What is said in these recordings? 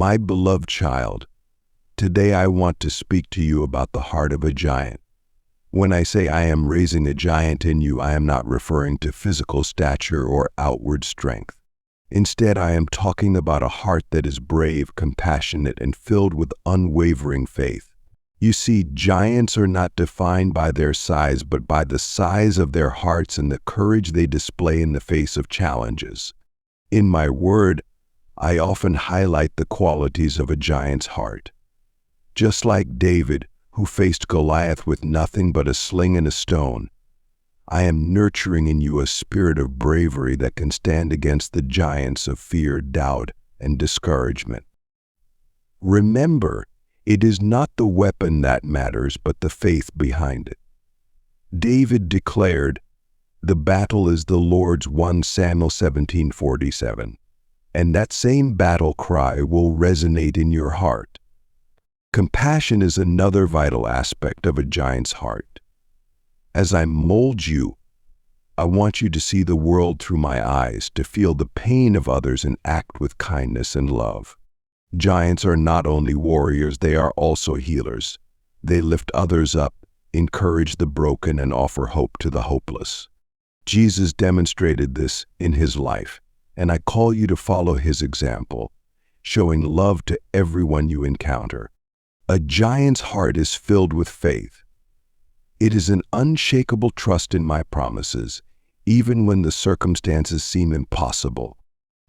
My beloved child, today I want to speak to you about the heart of a giant. When I say I am raising a giant in you, I am not referring to physical stature or outward strength. Instead, I am talking about a heart that is brave, compassionate, and filled with unwavering faith. You see, giants are not defined by their size, but by the size of their hearts and the courage they display in the face of challenges. In my word, I often highlight the qualities of a giant's heart. Just like David, who faced Goliath with nothing but a sling and a stone, I am nurturing in you a spirit of bravery that can stand against the giants of fear, doubt, and discouragement. Remember, it is not the weapon that matters, but the faith behind it. David declared, "The battle is the Lord's," 1 Samuel 17:47. And that same battle cry will resonate in your heart. Compassion is another vital aspect of a giant's heart. As I mold you, I want you to see the world through my eyes, to feel the pain of others and act with kindness and love. Giants are not only warriors, they are also healers. They lift others up, encourage the broken, and offer hope to the hopeless. Jesus demonstrated this in his life, and I call you to follow his example, showing love to everyone you encounter. A giant's heart is filled with faith. It is an unshakable trust in my promises, even when the circumstances seem impossible.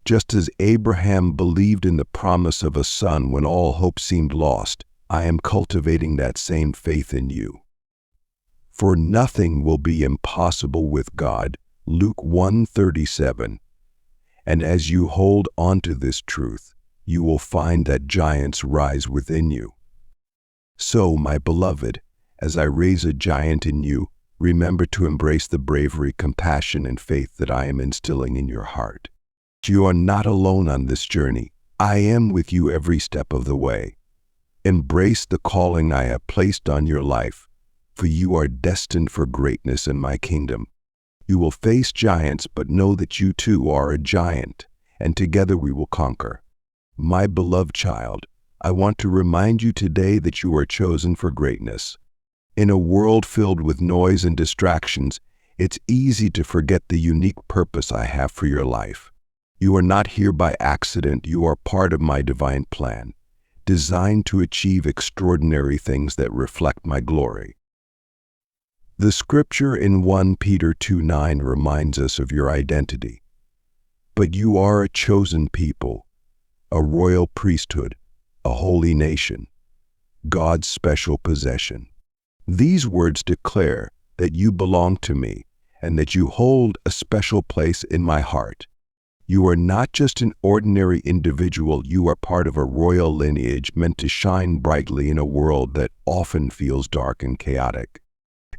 Just as Abraham believed in the promise of a son when all hope seemed lost, I am cultivating that same faith in you. For nothing will be impossible with God, Luke 1:37. And as you hold on to this truth, you will find that giants rise within you. So, my beloved, as I raise a giant in you, remember to embrace the bravery, compassion, and faith that I am instilling in your heart. You are not alone on this journey. I am with you every step of the way. Embrace the calling I have placed on your life, for you are destined for greatness in my kingdom. You will face giants, but know that you too are a giant, and together we will conquer. My beloved child, I want to remind you today that you are chosen for greatness. In a world filled with noise and distractions, it's easy to forget the unique purpose I have for your life. You are not here by accident. You are part of my divine plan, designed to achieve extraordinary things that reflect my glory. The scripture in 1 Peter 2:9 reminds us of your identity. But you are a chosen people, a royal priesthood, a holy nation, God's special possession. These words declare that you belong to me and that you hold a special place in my heart. You are not just an ordinary individual, you are part of a royal lineage meant to shine brightly in a world that often feels dark and chaotic.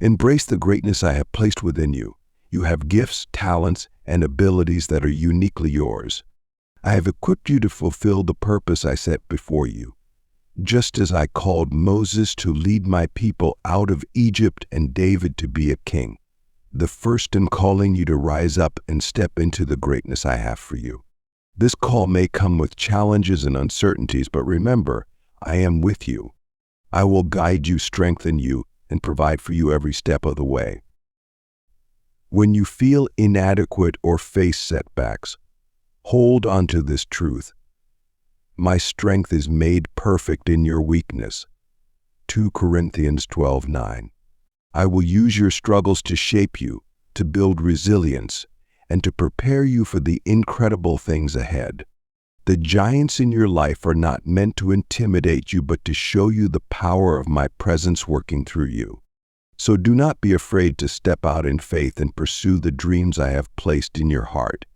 Embrace the greatness I have placed within you. You have gifts, talents, and abilities that are uniquely yours. I have equipped you to fulfill the purpose I set before you. Just as I called Moses to lead my people out of Egypt and David to be a king, the first in calling you to rise up and step into the greatness I have for you. This call may come with challenges and uncertainties, but remember, I am with you. I will guide you, strengthen you, and provide for you every step of the way. When you feel inadequate or face setbacks, hold on to this truth. My strength is made perfect in your weakness. 2 Corinthians 12:9. I will use your struggles to shape you, to build resilience, and to prepare you for the incredible things ahead. The giants in your life are not meant to intimidate you, but to show you the power of my presence working through you. So do not be afraid to step out in faith and pursue the dreams I have placed in your heart.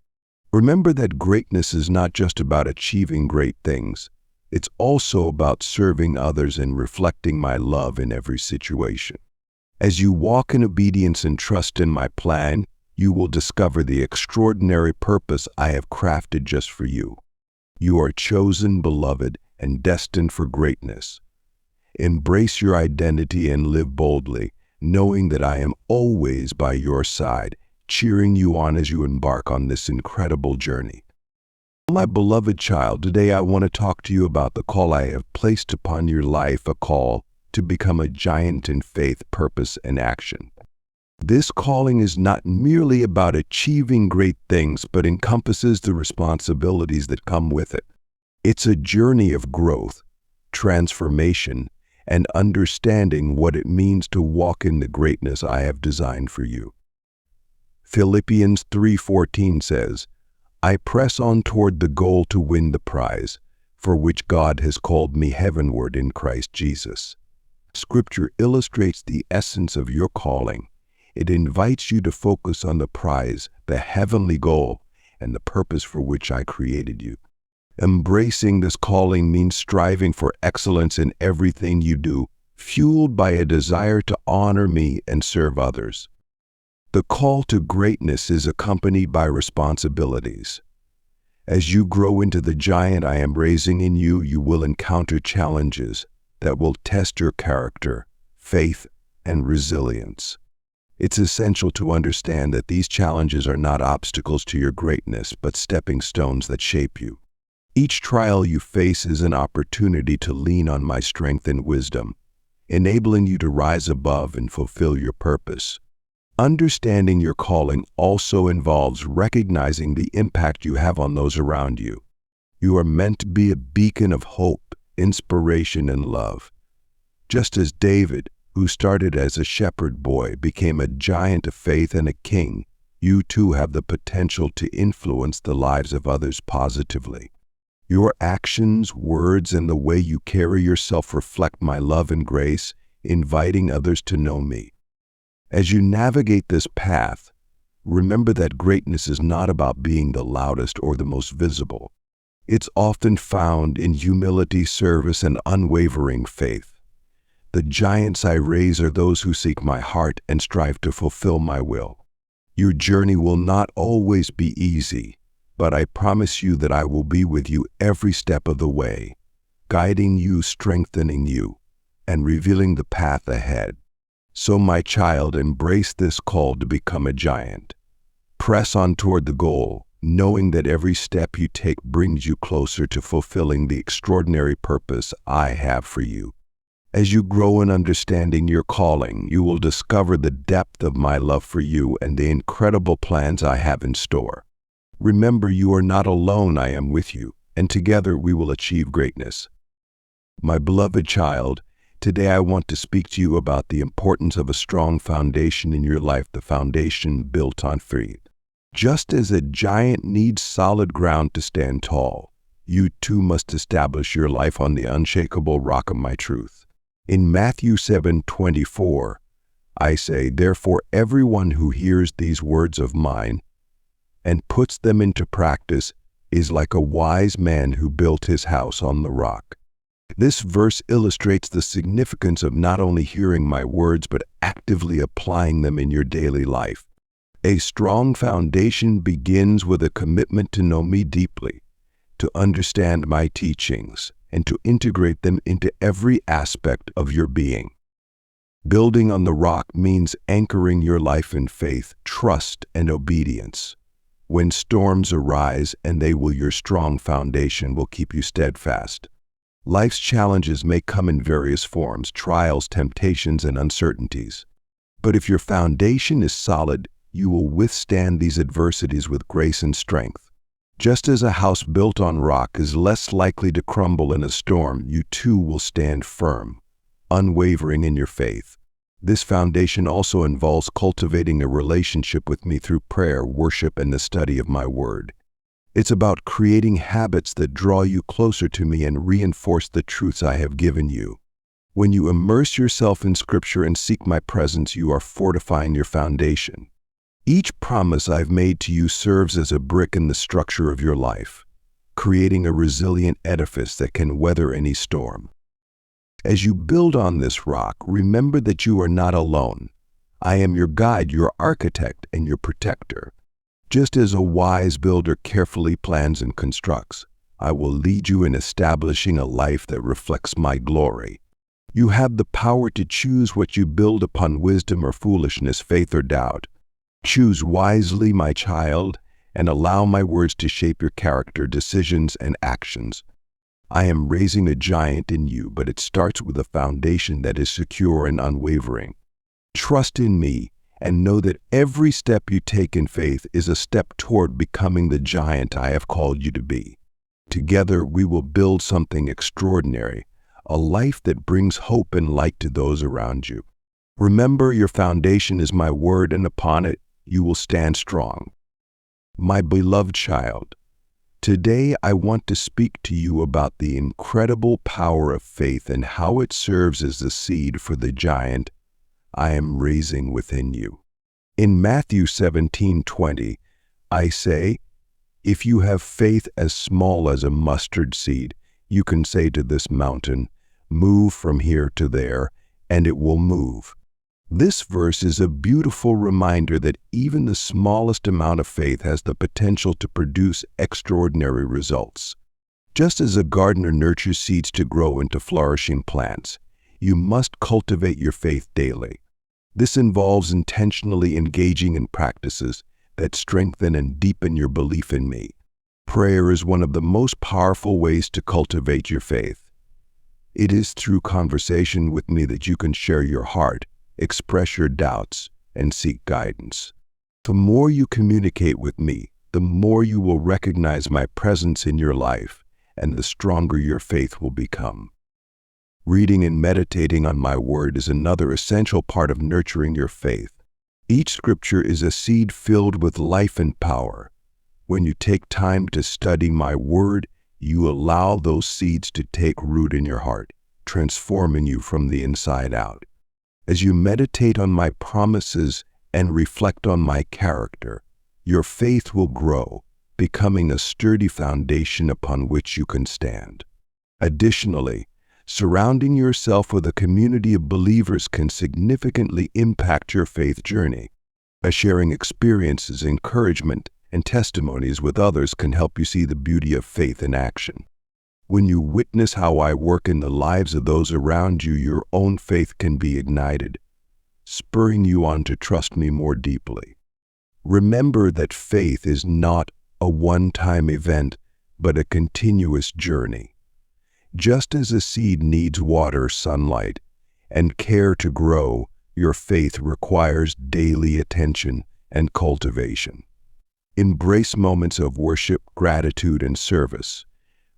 Remember that greatness is not just about achieving great things. It's also about serving others and reflecting my love in every situation. As you walk in obedience and trust in my plan, you will discover the extraordinary purpose I have crafted just for you. You are chosen, beloved, and destined for greatness. Embrace your identity and live boldly, knowing that I am always by your side, cheering you on as you embark on this incredible journey. My beloved child, today I want to talk to you about the call I have placed upon your life, a call to become a giant in faith, purpose, and action. This calling is not merely about achieving great things, but encompasses the responsibilities that come with it. It's a journey of growth, transformation, and understanding what it means to walk in the greatness I have designed for you. Philippians 3:14 says, I press on toward the goal to win the prize, for which God has called me heavenward in Christ Jesus. Scripture illustrates the essence of your calling. It invites you to focus on the prize, the heavenly goal, and the purpose for which I created you. Embracing this calling means striving for excellence in everything you do, fueled by a desire to honor me and serve others. The call to greatness is accompanied by responsibilities. As you grow into the giant I am raising in you, you will encounter challenges that will test your character, faith, and resilience. It's essential to understand that these challenges are not obstacles to your greatness, but stepping stones that shape you. Each trial you face is an opportunity to lean on my strength and wisdom, enabling you to rise above and fulfill your purpose. Understanding your calling also involves recognizing the impact you have on those around you. You are meant to be a beacon of hope, inspiration, and love. Just as David, who started as a shepherd boy, became a giant of faith and a king, you too have the potential to influence the lives of others positively. Your actions, words, and the way you carry yourself reflect my love and grace, inviting others to know me. As you navigate this path, remember that greatness is not about being the loudest or the most visible. It's often found in humility, service, and unwavering faith. The giants I raise are those who seek my heart and strive to fulfill my will. Your journey will not always be easy, but I promise you that I will be with you every step of the way, guiding you, strengthening you, and revealing the path ahead. So, my child, embrace this call to become a giant. Press on toward the goal, knowing that every step you take brings you closer to fulfilling the extraordinary purpose I have for you. As you grow in understanding your calling, you will discover the depth of my love for you and the incredible plans I have in store. Remember, you are not alone. I am with you, and together we will achieve greatness. My beloved child, today I want to speak to you about the importance of a strong foundation in your life, the foundation built on faith. Just as a giant needs solid ground to stand tall, you too must establish your life on the unshakable rock of my truth. In Matthew 7:24, I say, therefore everyone who hears these words of mine and puts them into practice is like a wise man who built his house on the rock. This verse illustrates the significance of not only hearing my words, but actively applying them in your daily life. A strong foundation begins with a commitment to know me deeply, to understand my teachings, and to integrate them into every aspect of your being. Building on the rock means anchoring your life in faith, trust, and obedience. When storms arise, and they will, your strong foundation will keep you steadfast. Life's challenges may come in various forms, trials, temptations, and uncertainties. But if your foundation is solid, you will withstand these adversities with grace and strength. Just as a house built on rock is less likely to crumble in a storm, you too will stand firm, unwavering in your faith. This foundation also involves cultivating a relationship with me through prayer, worship, and the study of my word. It's about creating habits that draw you closer to me and reinforce the truths I have given you. When you immerse yourself in Scripture and seek my presence, you are fortifying your foundation. Each promise I've made to you serves as a brick in the structure of your life, creating a resilient edifice that can weather any storm. As you build on this rock, remember that you are not alone. I am your guide, your architect, and your protector. Just as a wise builder carefully plans and constructs, I will lead you in establishing a life that reflects my glory. You have the power to choose what you build upon: wisdom or foolishness, faith or doubt. Choose wisely, my child, and allow my words to shape your character, decisions, and actions. I am raising a giant in you, but it starts with a foundation that is secure and unwavering. Trust in me and know that every step you take in faith is a step toward becoming the giant I have called you to be. Together, we will build something extraordinary, a life that brings hope and light to those around you. Remember, your foundation is my word, and upon it, you will stand strong. My beloved child, today I want to speak to you about the incredible power of faith and how it serves as the seed for the giant I am raising within you. In Matthew 17:20, I say, if you have faith as small as a mustard seed, you can say to this mountain, move from here to there, and it will move. This verse is a beautiful reminder that even the smallest amount of faith has the potential to produce extraordinary results. Just as a gardener nurtures seeds to grow into flourishing plants, you must cultivate your faith daily. This involves intentionally engaging in practices that strengthen and deepen your belief in me. Prayer is one of the most powerful ways to cultivate your faith. It is through conversation with me that you can share your heart, express your doubts, and seek guidance. The more you communicate with me, the more you will recognize my presence in your life, and the stronger your faith will become. Reading and meditating on my word is another essential part of nurturing your faith. Each scripture is a seed filled with life and power. When you take time to study my word, you allow those seeds to take root in your heart, transforming you from the inside out. As you meditate on my promises and reflect on my character, your faith will grow, becoming a sturdy foundation upon which you can stand. Additionally, surrounding yourself with a community of believers can significantly impact your faith journey. By sharing experiences, encouragement, and testimonies with others can help you see the beauty of faith in action. When you witness how I work in the lives of those around you, your own faith can be ignited, spurring you on to trust me more deeply. Remember that faith is not a one-time event, but a continuous journey. Just as a seed needs water, sunlight, and care to grow, your faith requires daily attention and cultivation. Embrace moments of worship, gratitude, and service,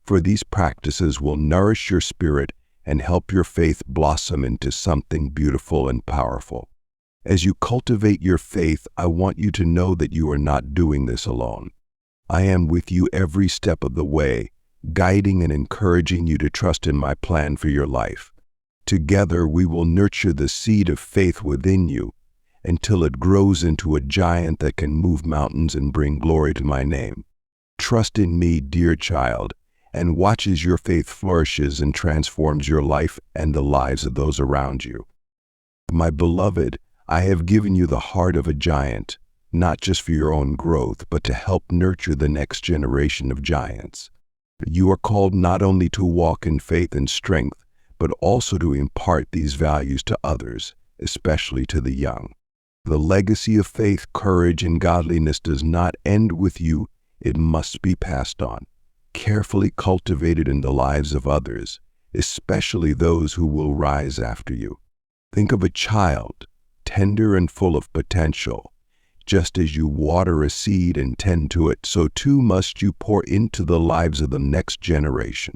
for these practices will nourish your spirit and help your faith blossom into something beautiful and powerful. As you cultivate your faith, I want you to know that you are not doing this alone. I am with you every step of the way, guiding and encouraging you to trust in my plan for your life. Together, we will nurture the seed of faith within you until it grows into a giant that can move mountains and bring glory to my name. Trust in me, dear child, and watch as your faith flourishes and transforms your life and the lives of those around you. My beloved, I have given you the heart of a giant, not just for your own growth, but to help nurture the next generation of giants. You are called not only to walk in faith and strength, but also to impart these values to others, especially to the young. The legacy of faith, courage, and godliness does not end with you. It must be passed on, carefully cultivated in the lives of others, especially those who will rise after you. Think of a child, tender and full of potential. Just as you water a seed and tend to it, so too must you pour into the lives of the next generation.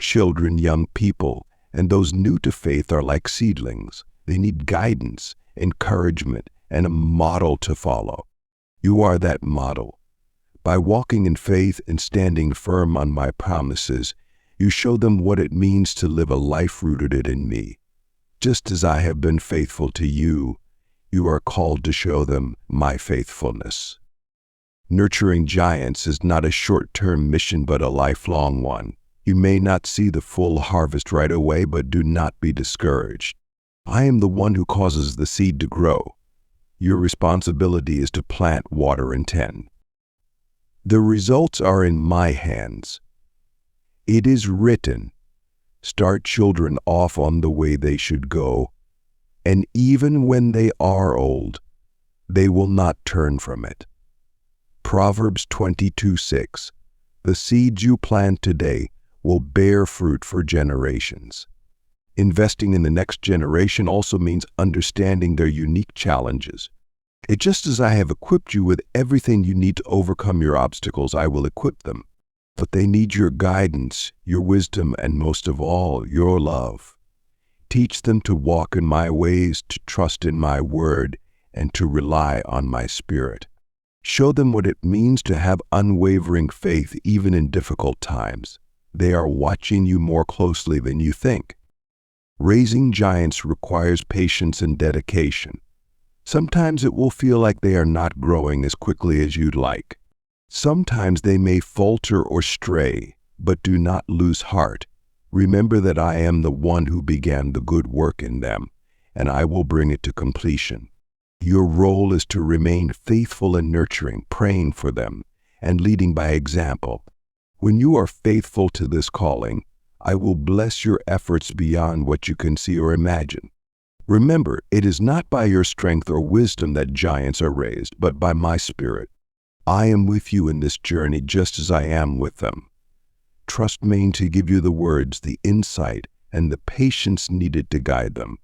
Children, young people, and those new to faith are like seedlings. They need guidance, encouragement, and a model to follow. You are that model. By walking in faith and standing firm on my promises, you show them what it means to live a life rooted in me. Just as I have been faithful to you, you are called to show them my faithfulness. Nurturing giants is not a short-term mission, but a lifelong one. You may not see the full harvest right away, but do not be discouraged. I am the one who causes the seed to grow. Your responsibility is to plant, water, and tend. The results are in my hands. It is written, start children off on the way they should go, and even when they are old, they will not turn from it. Proverbs 22:6. The seeds you plant today will bear fruit for generations. Investing in the next generation also means understanding their unique challenges. Just as I have equipped you with everything you need to overcome your obstacles, I will equip them. But they need your guidance, your wisdom, and most of all, your love. Teach them to walk in my ways, to trust in my word, and to rely on my spirit. Show them what it means to have unwavering faith even in difficult times. They are watching you more closely than you think. Raising giants requires patience and dedication. Sometimes it will feel like they are not growing as quickly as you'd like. Sometimes they may falter or stray, but do not lose heart. Remember that I am the one who began the good work in them, and I will bring it to completion. Your role is to remain faithful and nurturing, praying for them, and leading by example. When you are faithful to this calling, I will bless your efforts beyond what you can see or imagine. Remember, it is not by your strength or wisdom that giants are raised, but by my spirit. I am with you in this journey just as I am with them. Trust me to give you the words, the insight, and the patience needed to guide them.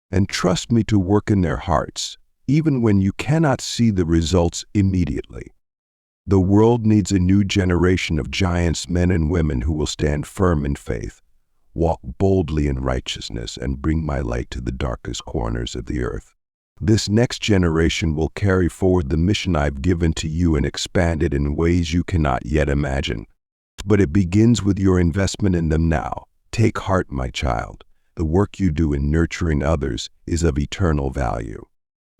And trust me to work in their hearts, even when you cannot see the results immediately. The world needs a new generation of giants, men and women who will stand firm in faith, walk boldly in righteousness, and bring my light to the darkest corners of the earth. This next generation will carry forward the mission I've given to you and expand it in ways you cannot yet imagine. But it begins with your investment in them now. Take heart, my child. The work you do in nurturing others is of eternal value.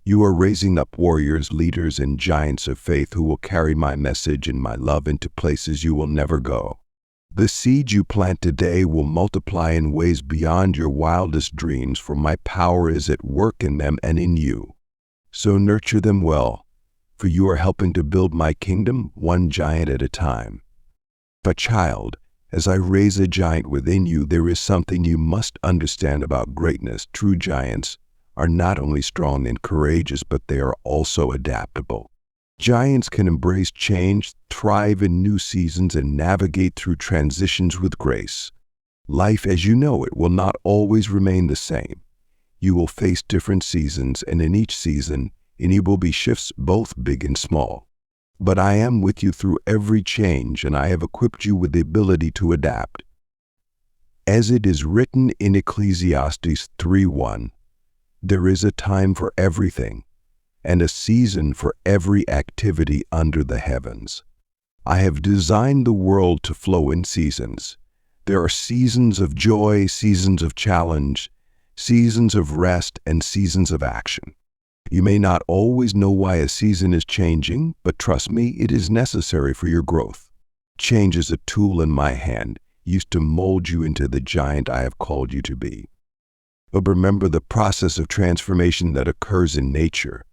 You are raising up warriors, leaders, and giants of faith who will carry my message and my love into places you will never go. The seeds you plant today will multiply in ways beyond your wildest dreams, for my power is at work in them and in you. So nurture them well, for you are helping to build my kingdom one giant at a time. But child, as I raise a giant within you, there is something you must understand about greatness. True giants are not only strong and courageous, but they are also adaptable. Giants can embrace change, thrive in new seasons, and navigate through transitions with grace. Life as you know it will not always remain the same. You will face different seasons, and in each season, there will be shifts both big and small. But I am with you through every change, and I have equipped you with the ability to adapt. As it is written in Ecclesiastes 3:1, there is a time for everything, and a season for every activity under the heavens. I have designed the world to flow in seasons. There are seasons of joy, seasons of challenge, seasons of rest, and seasons of action. You may not always know why a season is changing, but trust me, it is necessary for your growth. Change is a tool in my hand, used to mold you into the giant I have called you to be. But remember the process of transformation that occurs in nature.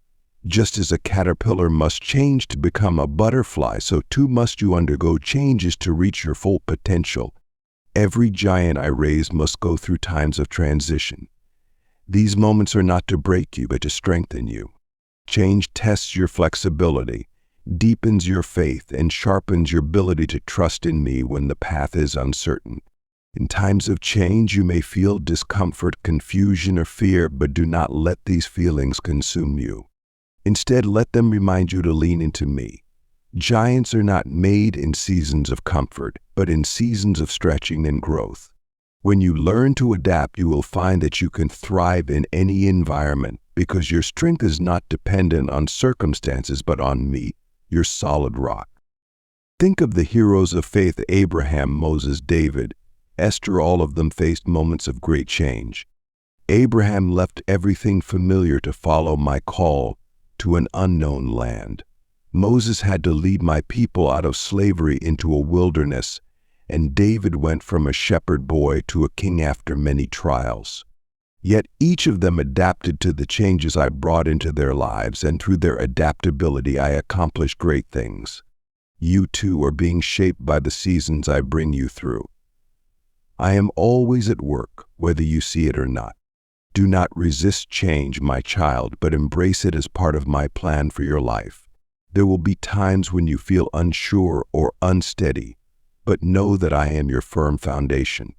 Just as a caterpillar must change to become a butterfly, so too must you undergo changes to reach your full potential. Every giant I raise must go through times of transition. These moments are not to break you, but to strengthen you. Change tests your flexibility, deepens your faith, and sharpens your ability to trust in me when the path is uncertain. In times of change, you may feel discomfort, confusion, or fear, but do not let these feelings consume you. Instead, let them remind you to lean into me. Giants are not made in seasons of comfort, but in seasons of stretching and growth. When you learn to adapt, you will find that you can thrive in any environment because your strength is not dependent on circumstances, but on me, your solid rock. Think of the heroes of faith: Abraham, Moses, David, Esther. All of them faced moments of great change. Abraham left everything familiar to follow my call to an unknown land. Moses had to lead my people out of slavery into a wilderness, and David went from a shepherd boy to a king after many trials. Yet each of them adapted to the changes I brought into their lives, and through their adaptability I accomplished great things. You too are being shaped by the seasons I bring you through. I am always at work, whether you see it or not. Do not resist change, my child, but embrace it as part of my plan for your life. There will be times when you feel unsure or unsteady, but know that I am your firm foundation.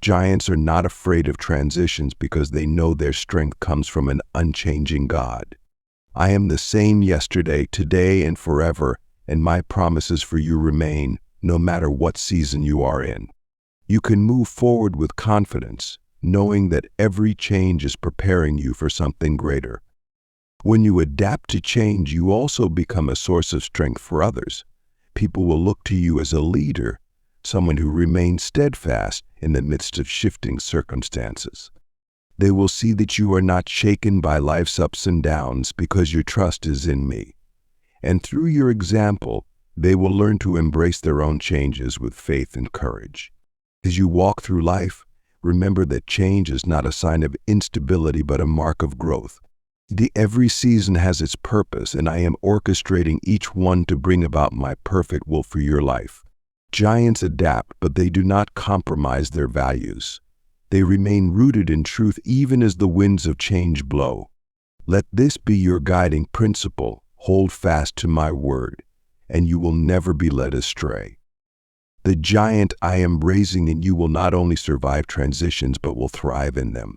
Giants are not afraid of transitions because they know their strength comes from an unchanging God. I am the same yesterday, today, and forever, and my promises for you remain, no matter what season you are in. You can move forward with confidence, knowing that every change is preparing you for something greater. When you adapt to change, you also become a source of strength for others. People will look to you as a leader, someone who remains steadfast in the midst of shifting circumstances. They will see that you are not shaken by life's ups and downs because your trust is in me. And through your example, they will learn to embrace their own changes with faith and courage. As you walk through life, remember that change is not a sign of instability but a mark of growth. Every season has its purpose, and I am orchestrating each one to bring about my perfect will for your life. Giants adapt, but they do not compromise their values. They remain rooted in truth even as the winds of change blow. Let this be your guiding principle. Hold fast to my word, and you will never be led astray. The giant I am raising in you will not only survive transitions, but will thrive in them.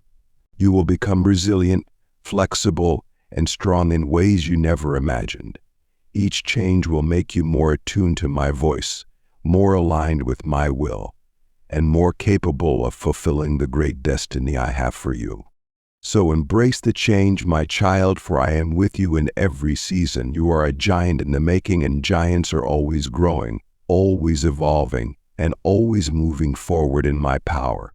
You will become resilient, flexible, and strong in ways you never imagined. Each change will make you more attuned to my voice, more aligned with my will, and more capable of fulfilling the great destiny I have for you. So embrace the change, my child, for I am with you in every season. You are a giant in the making, and giants are always growing, always evolving, and always moving forward in my power.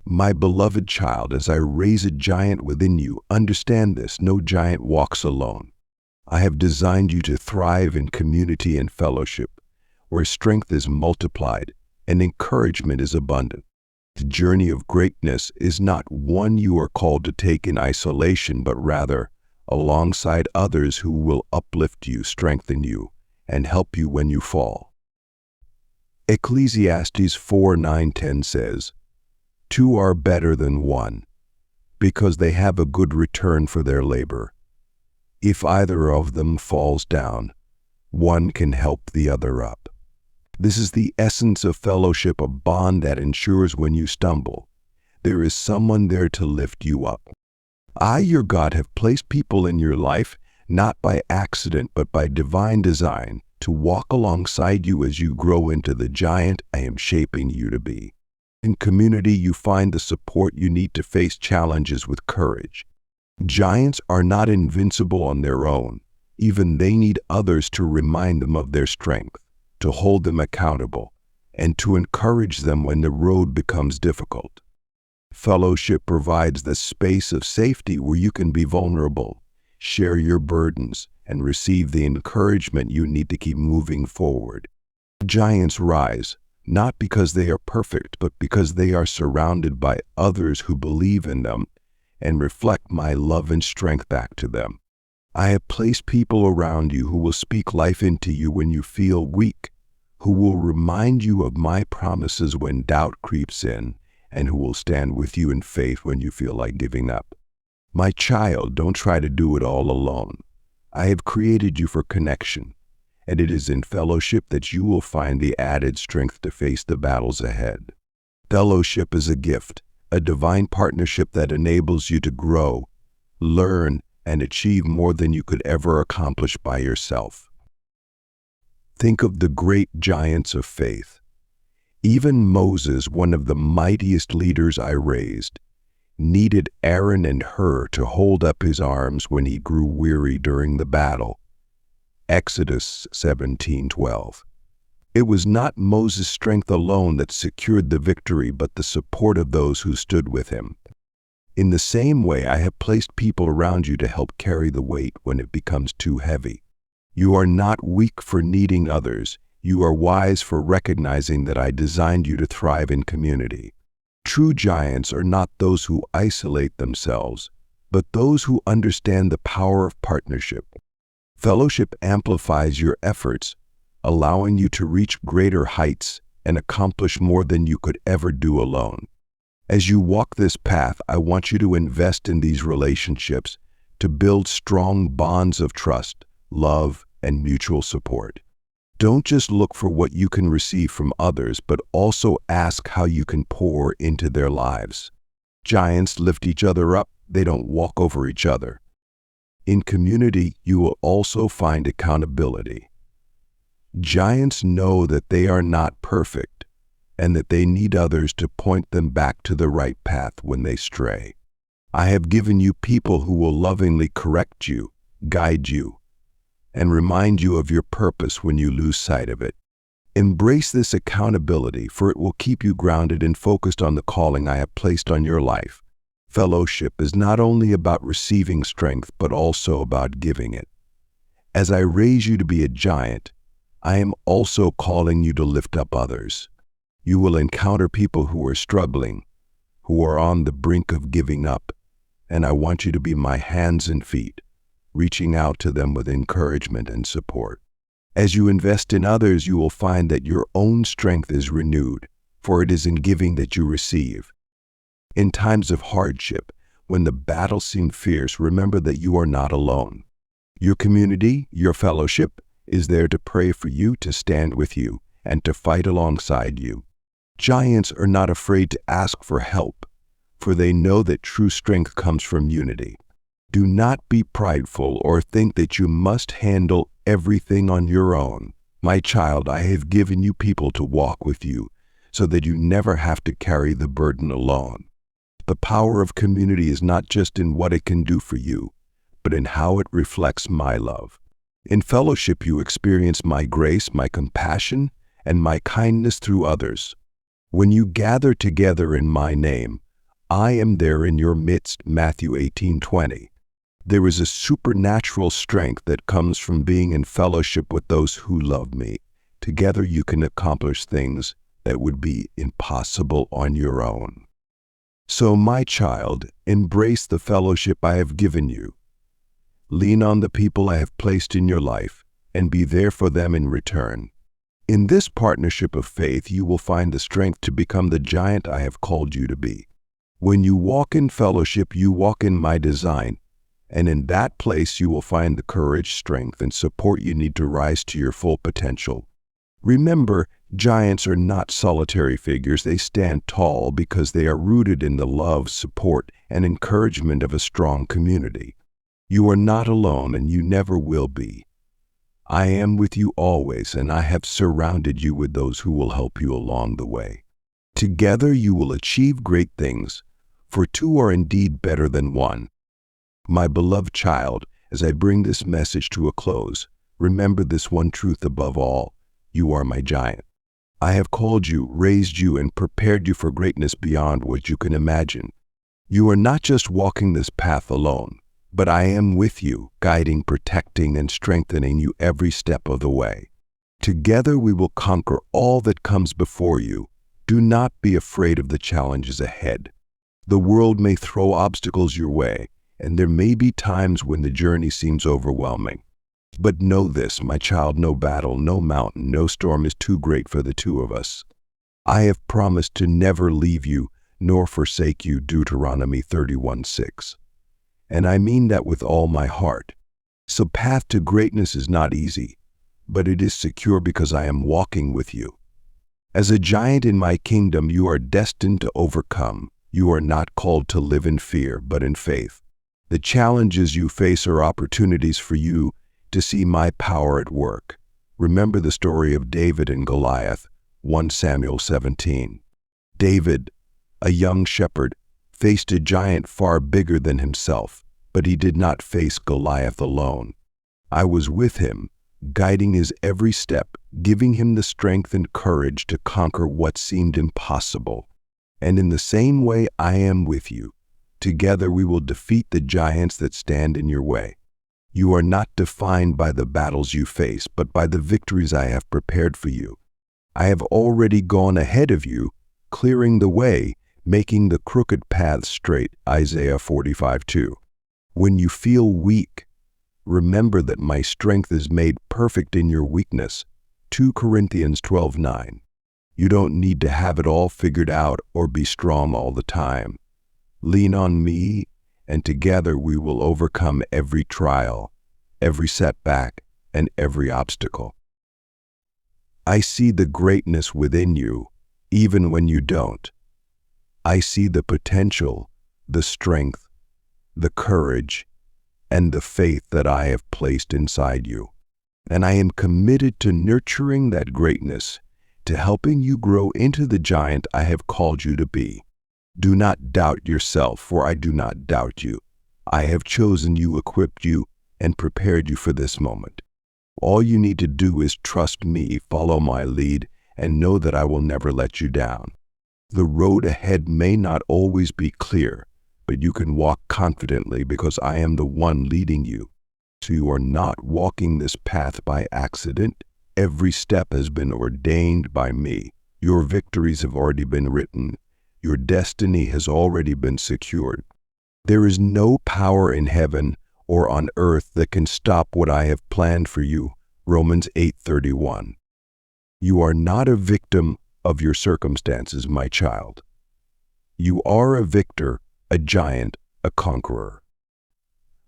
My beloved child, as I raise a giant within you, understand this: no giant walks alone. I have designed you to thrive in community and fellowship, where strength is multiplied and encouragement is abundant. The journey of greatness is not one you are called to take in isolation, but rather alongside others who will uplift you, strengthen you, and help you when you fall. Ecclesiastes 4:9-10 says, "Two are better than one, because they have a good return for their labor. If either of them falls down, one can help the other up." This is the essence of fellowship, a bond that ensures when you stumble, there is someone there to lift you up. I, your God, have placed people in your life, not by accident, but by divine design, to walk alongside you as you grow into the giant I am shaping you to be. In community, you find the support you need to face challenges with courage. Giants are not invincible on their own. Even they need others to remind them of their strength, to hold them accountable, and to encourage them when the road becomes difficult. Fellowship provides the space of safety where you can be vulnerable, share your burdens, and receive the encouragement you need to keep moving forward. Giants rise, not because they are perfect, but because they are surrounded by others who believe in them and reflect my love and strength back to them. I have placed people around you who will speak life into you when you feel weak, who will remind you of my promises when doubt creeps in, and who will stand with you in faith when you feel like giving up. My child, don't try to do it all alone. I have created you for connection, and it is in fellowship that you will find the added strength to face the battles ahead. Fellowship is a gift, a divine partnership that enables you to grow, learn, and achieve more than you could ever accomplish by yourself. Think of the great giants of faith. Even Moses, one of the mightiest leaders I raised, needed Aaron and Hur to hold up his arms when he grew weary during the battle. Exodus 17:12. It was not Moses' strength alone that secured the victory, but the support of those who stood with him. In the same way, I have placed people around you to help carry the weight when it becomes too heavy. You are not weak for needing others. You are wise for recognizing that I designed you to thrive in community. True giants are not those who isolate themselves, but those who understand the power of partnership. Fellowship amplifies your efforts, allowing you to reach greater heights and accomplish more than you could ever do alone. As you walk this path, I want you to invest in these relationships to build strong bonds of trust, love, and mutual support. Don't just look for what you can receive from others, but also ask how you can pour into their lives. Giants lift each other up, they don't walk over each other. In community, you will also find accountability. Giants know that they are not perfect and that they need others to point them back to the right path when they stray. I have given you people who will lovingly correct you, guide you, and remind you of your purpose when you lose sight of it. Embrace this accountability, for it will keep you grounded and focused on the calling I have placed on your life. Fellowship is not only about receiving strength, but also about giving it. As I raise you to be a giant, I am also calling you to lift up others. You will encounter people who are struggling, who are on the brink of giving up, and I want you to be my hands and feet, reaching out to them with encouragement and support. As you invest in others, you will find that your own strength is renewed, for it is in giving that you receive. In times of hardship, when the battle seems fierce, remember that you are not alone. Your community, your fellowship, is there to pray for you, to stand with you, and to fight alongside you. Giants are not afraid to ask for help, for they know that true strength comes from unity. Do not be prideful or think that you must handle everything on your own. My child, I have given you people to walk with you, so that you never have to carry the burden alone. The power of community is not just in what it can do for you, but in how it reflects my love. In fellowship, you experience my grace, my compassion, and my kindness through others. When you gather together in my name, I am there in your midst. Matthew 18:20. There is a supernatural strength that comes from being in fellowship with those who love me. Together you can accomplish things that would be impossible on your own. So, my child, embrace the fellowship I have given you. Lean on the people I have placed in your life and be there for them in return. In this partnership of faith, you will find the strength to become the giant I have called you to be. When you walk in fellowship, you walk in my design, and in that place you will find the courage, strength, and support you need to rise to your full potential. Remember, giants are not solitary figures. They stand tall because they are rooted in the love, support, and encouragement of a strong community. You are not alone, and you never will be. I am with you always, and I have surrounded you with those who will help you along the way. Together you will achieve great things, for two are indeed better than one. My beloved child, as I bring this message to a close, remember this one truth above all: you are my giant. I have called you, raised you, and prepared you for greatness beyond what you can imagine. You are not just walking this path alone, but I am with you, guiding, protecting, and strengthening you every step of the way. Together we will conquer all that comes before you. Do not be afraid of the challenges ahead. The world may throw obstacles your way, and there may be times when the journey seems overwhelming. But know this, my child, no battle, no mountain, no storm is too great for the two of us. I have promised to never leave you nor forsake you, Deuteronomy 31:6. And I mean that with all my heart. So path to greatness is not easy, but it is secure because I am walking with you. As a giant in my kingdom, you are destined to overcome. You are not called to live in fear, but in faith. The challenges you face are opportunities for you to see my power at work. Remember the story of David and Goliath, 1 Samuel 17. David, a young shepherd, faced a giant far bigger than himself, but he did not face Goliath alone. I was with him, guiding his every step, giving him the strength and courage to conquer what seemed impossible. And in the same way, I am with you. Together we will defeat the giants that stand in your way. You are not defined by the battles you face, but by the victories I have prepared for you. I have already gone ahead of you, clearing the way, making the crooked paths straight. Isaiah 45:2. When you feel weak, remember that my strength is made perfect in your weakness. 2 Corinthians 12:9. You don't need to have it all figured out or be strong all the time. Lean on me, and together we will overcome every trial, every setback, and every obstacle. I see the greatness within you, even when you don't. I see the potential, the strength, the courage, and the faith that I have placed inside you. And I am committed to nurturing that greatness, to helping you grow into the giant I have called you to be. Do not doubt yourself, for I do not doubt you. I have chosen you, equipped you, and prepared you for this moment. All you need to do is trust me, follow my lead, and know that I will never let you down. The road ahead may not always be clear, but you can walk confidently because I am the one leading you. So you are not walking this path by accident. Every step has been ordained by me. Your victories have already been written. Your destiny has already been secured. There is no power in heaven or on earth that can stop what I have planned for you. Romans 8:31. You are not a victim of your circumstances, my child. You are a victor, a giant, a conqueror.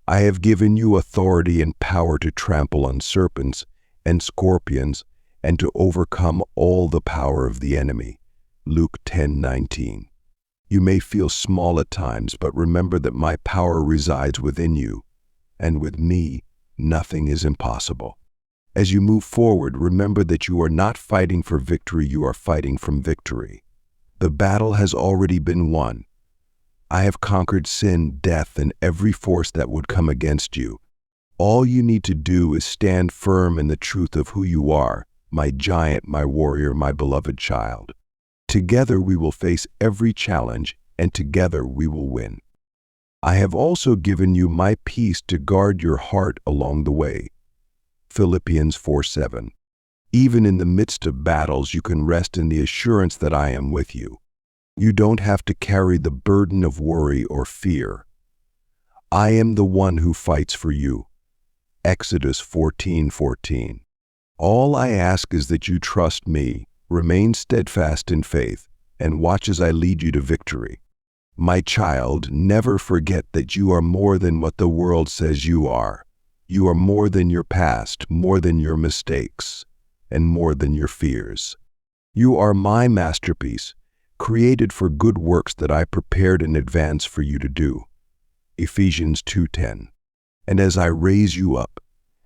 I have given you authority and power to trample on serpents and scorpions and to overcome all the power of the enemy. Luke 10:19. You may feel small at times, but remember that my power resides within you, and with me, nothing is impossible. As you move forward, remember that you are not fighting for victory, you are fighting from victory. The battle has already been won. I have conquered sin, death, and every force that would come against you. All you need to do is stand firm in the truth of who you are, my giant, my warrior, my beloved child. Together we will face every challenge, and together we will win. I have also given you my peace to guard your heart along the way. Philippians 4:7. Even in the midst of battles, you can rest in the assurance that I am with you. You don't have to carry the burden of worry or fear. I am the one who fights for you. Exodus 14:14. All I ask is that you trust me, remain steadfast in faith, and watch as I lead you to victory. My child, never forget that you are more than what the world says you are. You are more than your past, more than your mistakes, and more than your fears. You are my masterpiece, created for good works that I prepared in advance for you to do. Ephesians 2:10. And as I raise you up,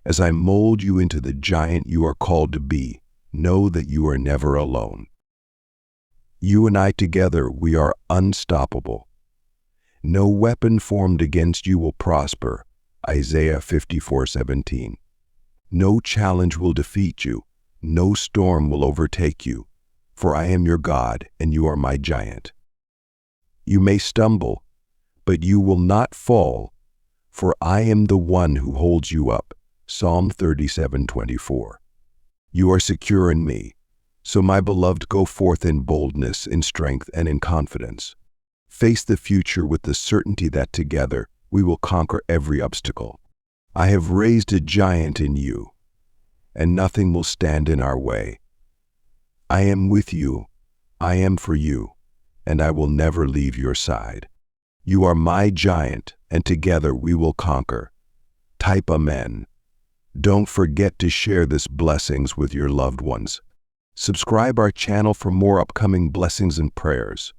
as I mold you into the giant you are called to be, know that you are never alone. You and I together, we are unstoppable. No weapon formed against you will prosper. Isaiah 54:17. No challenge will defeat you. No storm will overtake you. For I am your God, and you are my giant. You may stumble, but you will not fall, for I am the one who holds you up. Psalm 37:24. You are secure in me. So my beloved, go forth in boldness, in strength, and in confidence. Face the future with the certainty that together we will conquer every obstacle. I have raised a giant in you, and nothing will stand in our way. I am with you, I am for you, and I will never leave your side. You are my giant, and together we will conquer. Type Amen. Don't forget to share this blessings with your loved ones. Subscribe our channel for more upcoming blessings and prayers.